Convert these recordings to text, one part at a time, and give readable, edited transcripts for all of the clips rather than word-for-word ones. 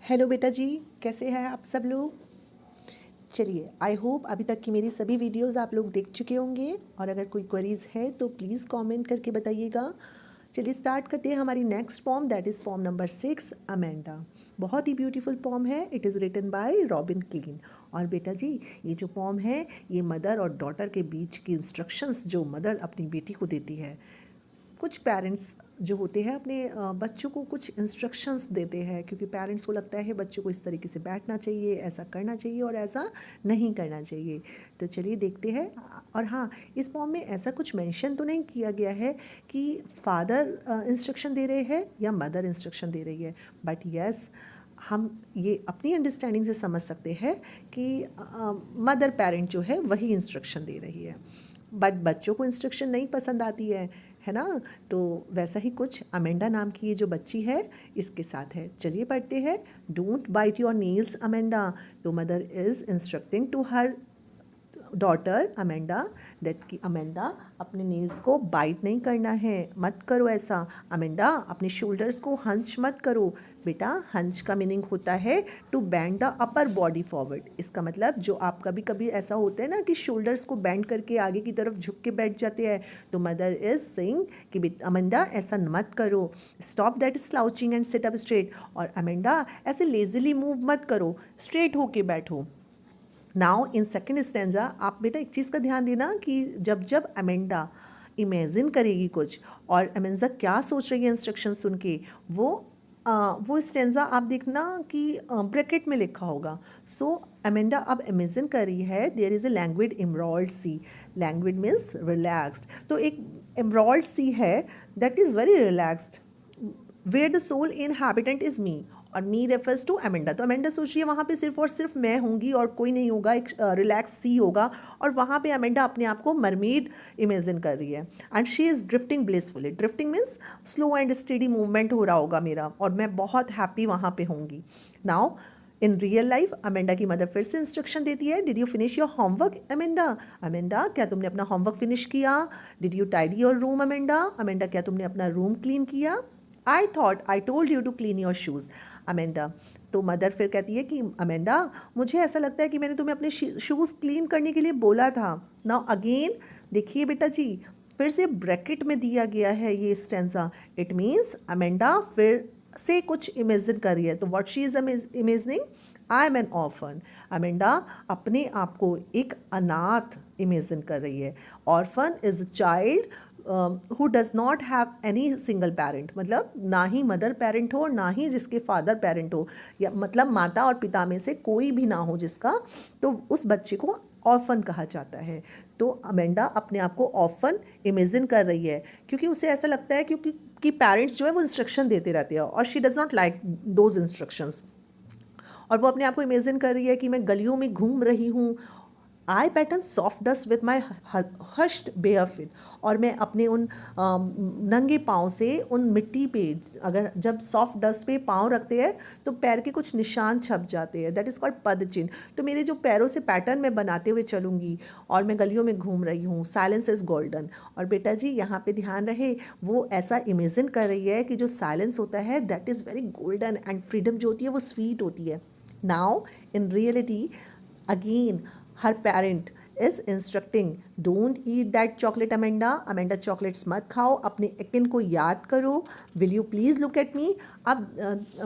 Hello बेटा जी, कैसे हैं आप सब लोग। चलिए, आई होप अभी तक की मेरी सभी वीडियोस आप लोग देख चुके होंगे और अगर कोई क्वेरीज है तो प्लीज़ कमेंट करके बताइएगा। चलिए स्टार्ट करते हैं हमारी next poem, that is poem number 6, Amanda. बहुत ही ब्यूटीफुल पॉम है। It is written by Robin Klein. और बेटा जी, ये जो पॉम है ये मदर और डॉटर के बीच की इंस्ट्रक्शंस जो मदर अपनी बेटी को देती है। कुछ पेरेंट्स जो होते हैं अपने बच्चों को कुछ इंस्ट्रक्शंस देते हैं, क्योंकि पेरेंट्स को लगता है बच्चों को इस तरीके से बैठना चाहिए, ऐसा करना चाहिए और ऐसा नहीं करना चाहिए। तो चलिए देखते हैं। और हाँ, इस फॉर्म में ऐसा कुछ मेंशन तो नहीं किया गया है कि फादर इंस्ट्रक्शन दे रहे हैं या मदर इंस्ट्रक्शन दे रही है, बट यस हम ये अपनी अंडरस्टैंडिंग से समझ सकते हैं कि मदर पेरेंट जो है वही इंस्ट्रक्शन दे रही है। बट बच्चों को इंस्ट्रक्शन नहीं पसंद आती है ना। तो वैसा ही कुछ अमेंडा नाम की ये जो बच्ची है इसके साथ है। चलिए पढ़ते हैं। Don't bite your nails Amanda. तो mother is instructing to her daughter Amanda that कि अमेंडा अपने नेल्स को बाइट नहीं करना है, मत करो ऐसा। अमेंडा अपने शोल्डर्स को हंच मत करो। बेटा, हंच का मीनिंग होता है to bend the upper body forward. इसका मतलब जो आप कभी कभी ऐसा होता है ना कि शोल्डर्स को बेंड करके आगे की तरफ झुक के बैठ जाते हैं, तो मदर इज सेइंग कि अमेंडा ऐसा मत करो। Stop that slouching and sit up straight. और अमेंडा ऐसे लेजिली मूव मत करो, स्ट्रेट होके बैठो। नाउ इन सेकेंड स्टेंजा आप बेटा एक चीज़ का ध्यान देना कि जब जब अमेंडा इमेजिन करेगी कुछ और अमेंजा क्या सोच रही है इंस्ट्रक्शन सुन के, वो स्टेंजा आप देखना कि ब्रैकेट में लिखा होगा। सो अमेंडा अब इमेजिन कर रही है there is a languid emerald sea. Languid means relaxed. तो एक एमरॉल्ड सी है that is very relaxed, where the sole inhabitant is me. और मी रेफर्स टू अमेंडा। तो अमेंडा सोचिए वहाँ पे सिर्फ और सिर्फ मैं होंगी और कोई नहीं होगा, एक रिलैक्स सी होगा। और वहाँ पे अमेंडा अपने आप को मरमेड इमेजिन कर रही है and she is drifting blissfully. Drifting means slow and steady movement हो रहा होगा मेरा और मैं बहुत हैप्पी वहाँ पे होंगी। Now in real life Amanda की मदर फिर से इंस्ट्रक्शन देती है, did you finish your homework Amanda. Amanda, क्या तुमने अपना होमवर्क फिनिश किया। Did you tidy your room Amanda. Amanda, क्या तुमने अपना रूम क्लीन किया। I thought I told you to clean your shoes Amanda. तो मदर फिर कहती है कि अमेंडा, मुझे ऐसा लगता है कि मैंने तुम्हें अपने शूज़ क्लीन करने के लिए बोला था। नाउ अगेन देखिए बेटा जी, फिर से ब्रैकेट में दिया गया है ये स्टेंजा। इट मीन्स अमेंडा फिर से कुछ इमेजिन कर रही है। तो what she is imagining, I am N orphan. Amanda अपने आप को एक अनाथ इमेजिन कर रही है। Orphan is a child who does not have any single parent, मतलब ना ही मदर पेरेंट हो ना ही जिसके फादर पेरेंट हो, या मतलब माता और पिता में से कोई भी ना हो जिसका, तो उस बच्चे को ऑर्फन कहा जाता है। तो अमेंडा अपने आप को ऑर्फन इमेजिन कर रही है क्योंकि उसे ऐसा लगता है क्योंकि कि पेरेंट्स जो है वो इंस्ट्रक्शन देते रहते हैं और she does not like those instructions. और वो अपने आप को इमेजिन कर रही है कि मैं गलियों में घूम रही हूँ। I pattern soft dust with my hushed bare feet. और मैं अपने उन नंगे पाँव से उन मिट्टी पे, अगर जब सॉफ्ट डस्ट पे पाँव रखते हैं तो पैर के कुछ निशान छप जाते हैं, दैट इज़ कॉल्ड पद चिन्ह। तो मेरे जो पैरों से पैटर्न मैं बनाते हुए चलूँगी और मैं गलियों में घूम रही हूँ। Silence is golden. और बेटा जी यहाँ पे ध्यान रहे, वो ऐसा इमेजिन कर रही है कि जो साइलेंस होता है that is very golden and freedom जो होती है वो स्वीट होती है। Now in reality again her parent is instructing, don't eat that chocolate Amanda. Amanda chocolates मत खाओ, अपने एकिन को याद करो। Will you please look at me. अब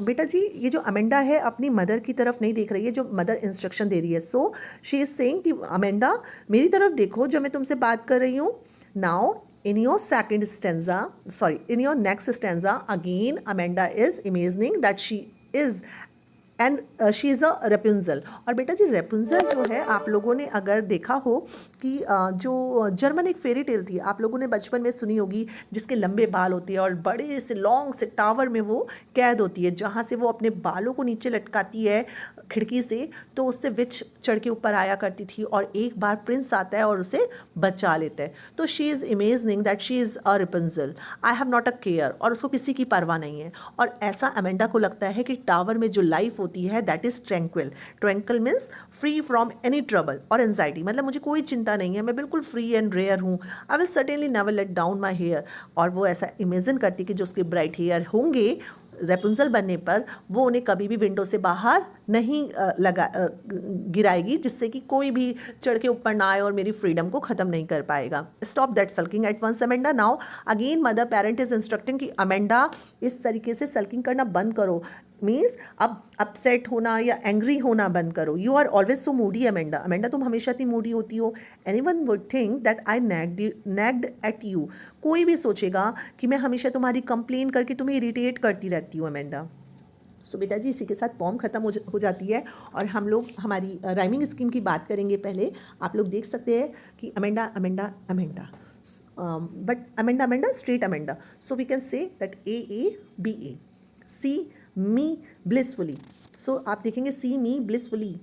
बेटा जी ये जो अमेंडा है अपनी मदर की तरफ नहीं देख रही है, जो मदर इंस्ट्रक्शन दे रही है। सो शी इज़ सेइंग कि अमेंडा मेरी तरफ देखो जो मैं तुमसे बात कर रही हूँ। Now in your second stanza, sorry, in your next stanza again Amanda is imagining that she is and she is a Rapunzel. और बेटा जी रेपुंजल जो है आप लोगों ने अगर देखा हो कि जो जर्मन एक फेरी टेल थी आप लोगों ने बचपन में सुनी होगी, जिसके लंबे बाल होते हैं और बड़े से लॉन्ग से टावर में वो कैद होती है, जहाँ से वो अपने बालों को नीचे लटकाती है खिड़की से, तो उससे विच चढ़ के ऊपर आया करती थी और एक बार प्रिंस आता है और उसे बचा लेता है। तो she is imagining that she is a Rapunzel, I have not a care, और उसको किसी की परवाह नहीं है। और ऐसा अमेंडा को लगता है कि टावर में जो लाइफ होती है that is tranquil. Tranquil means free from any trouble और एनजाइटी, मतलब मुझे कोई चिंता नहीं है, मैं बिल्कुल फ्री एंड रेयर हूँ। I will certainly never let down my hair. और वो ऐसा इमेजिन करती कि जो उसके ब्राइट हेयर होंगे रेपुंजल बनने पर वो उन्हें कभी भी विंडो से बाहर नहीं गिराएगी, जिससे कि कोई भी चढ़ के ऊपर ना आए और मेरी फ्रीडम को ख़त्म नहीं कर पाएगा। Stop that sulking at once Amanda. Now again mother parent is instructing कि अमेंडा इस तरीके से सल्किंग करना बंद करो, मीन्स अब अपसेट होना या एंग्री होना बंद करो। You are always so moody Amanda. Amanda तुम हमेशा इतनी मूडी होती हो। Anyone would think that I nagged at you. कोई भी सोचेगा कि मैं हमेशा तुम्हारी कंप्लेन करके तुम्हें इरिटेट करती रहती हूँ अमेंडा। सो बेटा जी, इसी के साथ पॉम ख़त्म हो जाती है और हम लोग हमारी राइमिंग स्कीम की बात करेंगे। पहले आप लोग देख सकते हैं कि Amanda Amanda Amanda, but Amanda Amanda straight Amanda. So we can say that a b a, see me blissfully. So आप देखेंगे सी मी ब्लिसफुली,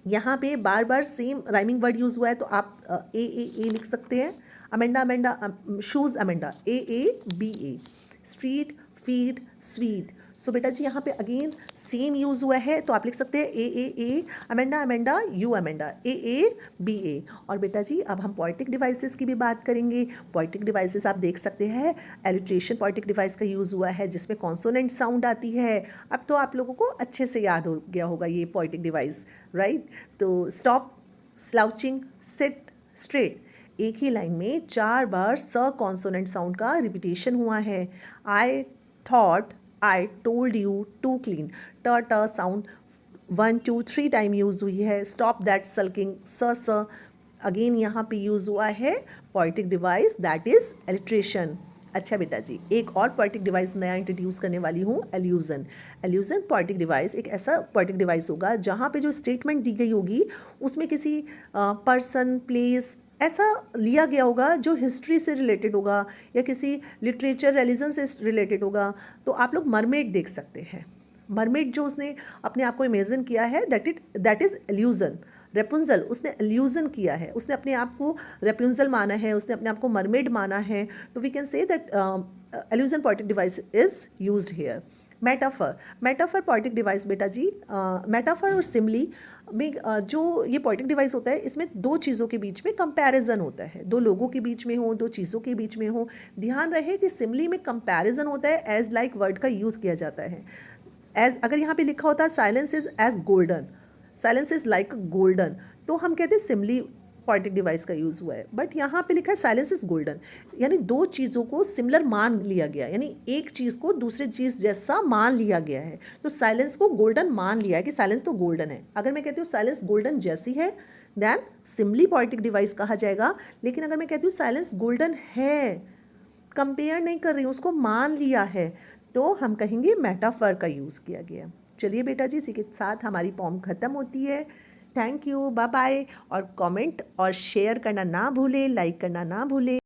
यहाँ पे बार बार सेम राइमिंग वर्ड यूज़ हुआ है, तो आप ए लिख सकते हैं। Amanda Amanda shoes Amanda a b a, street feed sweet. So बेटा जी यहाँ पे अगेन सेम यूज़ हुआ है, तो आप लिख सकते हैं a Amanda Amanda you Amanda a b a. और बेटा जी अब हम पोएटिक डिवाइसेस की भी बात करेंगे। पोएटिक डिवाइसेस आप देख सकते हैं, एलिट्रेशन पोएटिक डिवाइस का यूज़ हुआ है जिसमें कॉन्सोनेंट साउंड आती है। अब तो आप लोगों को अच्छे से याद हो गया होगा ये पोएटिक डिवाइस, राइट। तो स्टॉप, स्लाउचिंग, सिट, स्ट्रेट, एक ही लाइन में 4 बार स कॉन्सोनेंट साउंड का रिपीटेशन हुआ है। I thought, I told you, to clean, ट साउंड 1 2 3 टाइम यूज़ हुई है। स्टॉप दैट सल्किंग, स अगेन यहाँ पे यूज़ हुआ है poetic device that is alliteration. अच्छा बेटा जी, एक और पोएटिक डिवाइस नया इंट्रोड्यूस करने वाली हूँ, एल्यूजन। एल्यूजन पोएटिक डिवाइस एक ऐसा पोएटिक डिवाइस होगा जहाँ पे जो स्टेटमेंट दी गई होगी उसमें किसी पर्सन, प्लेस ऐसा लिया गया होगा जो हिस्ट्री से रिलेटेड होगा या किसी लिटरेचर, रिलीजन से रिलेटेड होगा। तो आप लोग मरमेड देख सकते हैं। मरमेड जो उसने अपने आप को इमेजिन किया है, दैट इज़ एल्यूजन। रेपुंजल उसने एल्यूजन किया है, उसने अपने आप को रेपुंजल माना है, उसने अपने आप को मरमेड माना है। तो we can say that allusion poetic device is used here. Metaphor poetic device बेटा जी, मेटाफर और सिमली में जो ये पोएटिक डिवाइस होता है, इसमें 2 चीज़ों के बीच में कंपैरिजन होता है, 2 लोगों के बीच में हो, 2 चीज़ों के बीच में हो। ध्यान रहे कि सिमली में कंपैरिजन होता है, एज लाइक वर्ड का यूज़ किया जाता है। एज अगर यहाँ पे लिखा होता है silence is as golden, silence is like golden, तो हम कहते हैं सिमली पोएटिक डिवाइस का यूज़ हुआ है। बट यहाँ पे लिखा है साइलेंस इज गोल्डन, यानी 2 चीज़ों को सिमिलर मान लिया गया, यानी एक चीज़ को दूसरे चीज़ जैसा मान लिया गया है। तो साइलेंस को गोल्डन मान लिया है कि साइलेंस तो गोल्डन है। अगर मैं कहती हूँ साइलेंस गोल्डन जैसी है, देन सिमली पोएटिक डिवाइस कहा जाएगा। लेकिन अगर मैं कहती हूँ साइलेंस गोल्डन है, कंपेयर नहीं कर रही हूँ, उसको मान लिया है, तो हम कहेंगे मेटाफर का यूज़ किया गया। चलिए बेटा जी, इसी के साथ हमारी पॉम ख़त्म होती है। Thank you, bye bye. और कमेंट और शेयर करना ना भूलें, लाइक करना ना भूलें।